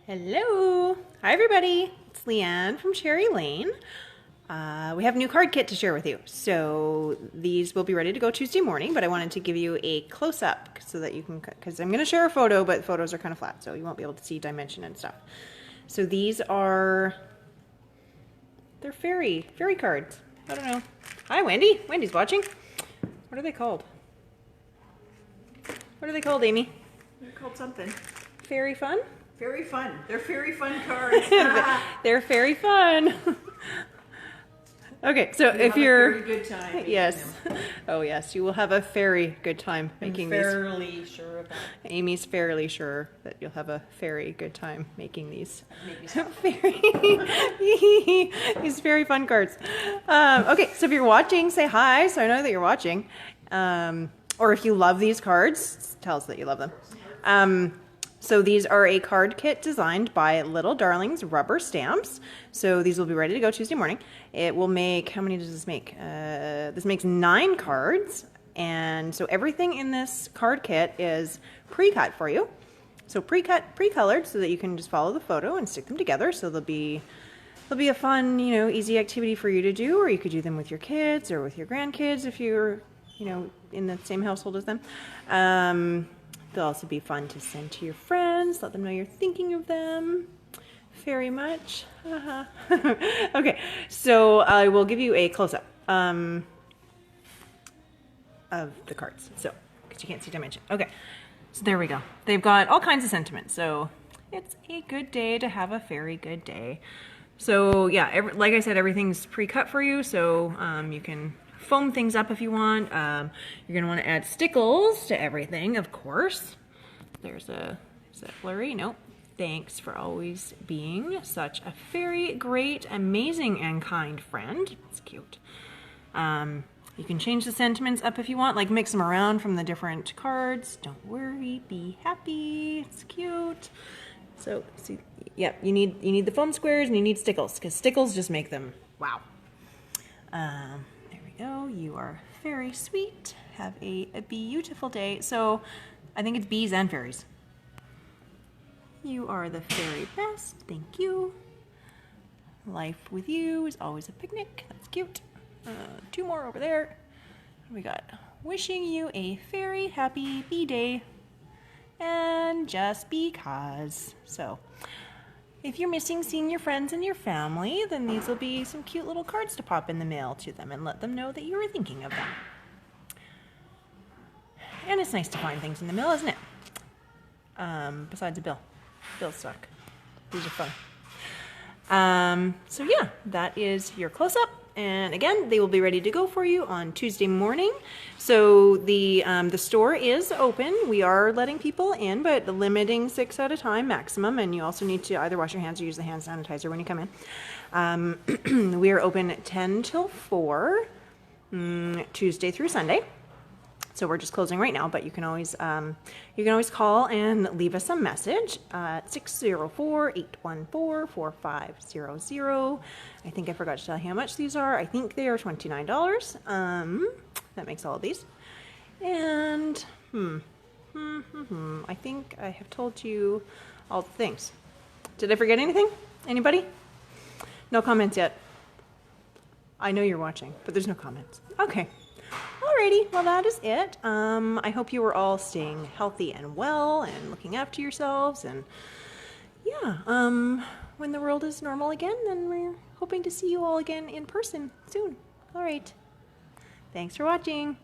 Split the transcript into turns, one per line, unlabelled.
Hello! Hi everybody! It's Leanne from Cherry Lane. We have a new card kit to share with you. So these will be ready to go Tuesday morning, but I wanted to give you a close-up so that you can, because I'm going to share a photo, but photos are kind of flat, so you won't be able to see dimension and stuff. So these are, they're fairy cards. I don't know. Hi Wendy! Wendy's watching. What are they called? What are they called, Amy?
They're called something.
Fairy fun?
Very fun. They're very fun cards.
They're very fun. Okay, so if you're...
Have a very good time.
Yes. Oh yes, you will have a very good time making these.
I'm fairly sure of that.
Amy's fairly sure that you'll have a very good time making these.
Maybe so.
These very fun cards. Okay, so if you're watching, say hi so I know that you're watching. Or if you love these cards, tell us that you love them. So these are a card kit designed by Little Darlings Rubber Stamps. So these will be ready to go Tuesday morning. It will make, how many does this make? This makes 9 cards. And so everything in this card kit is pre-cut for you. So pre-cut, pre-colored so that you can just follow the photo and stick them together. So they'll be a fun, easy activity for you to do, or you could do them with your kids or with your grandkids if you're, in the same household as them. They'll also be fun to send to your friends, let them know you're thinking of them very much. Okay, so I will give you a close-up of the cards, so because you can't see dimension. Okay, so there we go. They've got all kinds of sentiments, so it's a good day to have a very good day. So yeah, like I said, everything's pre-cut for you, so you can foam things up if you want. You're going to want to add Stickles to everything, of course. There's a, is that blurry? Nope. Thanks for always being such a very great, amazing, and kind friend. It's cute. You can change the sentiments up if you want, like mix them around from the different cards. Don't worry, be happy. It's cute. So, see, yeah, you need the foam squares and you need Stickles, because Stickles just make them wow. Go. You are very sweet. Have a beautiful day. So I think it's bees and fairies. You are the very best. Thank you. Life with you is always a picnic. That's cute. 2 more over there. We got wishing you a very happy bee day. And just because. So if you're missing seeing your friends and your family, then these will be some cute little cards to pop in the mail to them and let them know that you were thinking of them. And it's nice to find things in the mail, isn't it? Besides a bill. Bills suck. These are fun. So yeah, that is your close-up. And again, they will be ready to go for you on Tuesday morning. So the store is open. We are letting people in, but limiting 6 at a time maximum. And you also need to either wash your hands or use the hand sanitizer when you come in. We are open 10 till 4, Tuesday through Sunday. So we're just closing right now, but you can always call and leave us a message at 604-814-4500. I think I forgot to tell you how much these are. I think they are $29. That makes all of these. And I think I have told you all the things. Did I forget anything? Anybody? No comments yet. I know you're watching, but there's no comments. Okay. Alrighty, well that is it. I hope you were all staying healthy and well and looking after yourselves, and yeah, when the world is normal again, then we're hoping to see you all again in person soon. Alright, thanks for watching.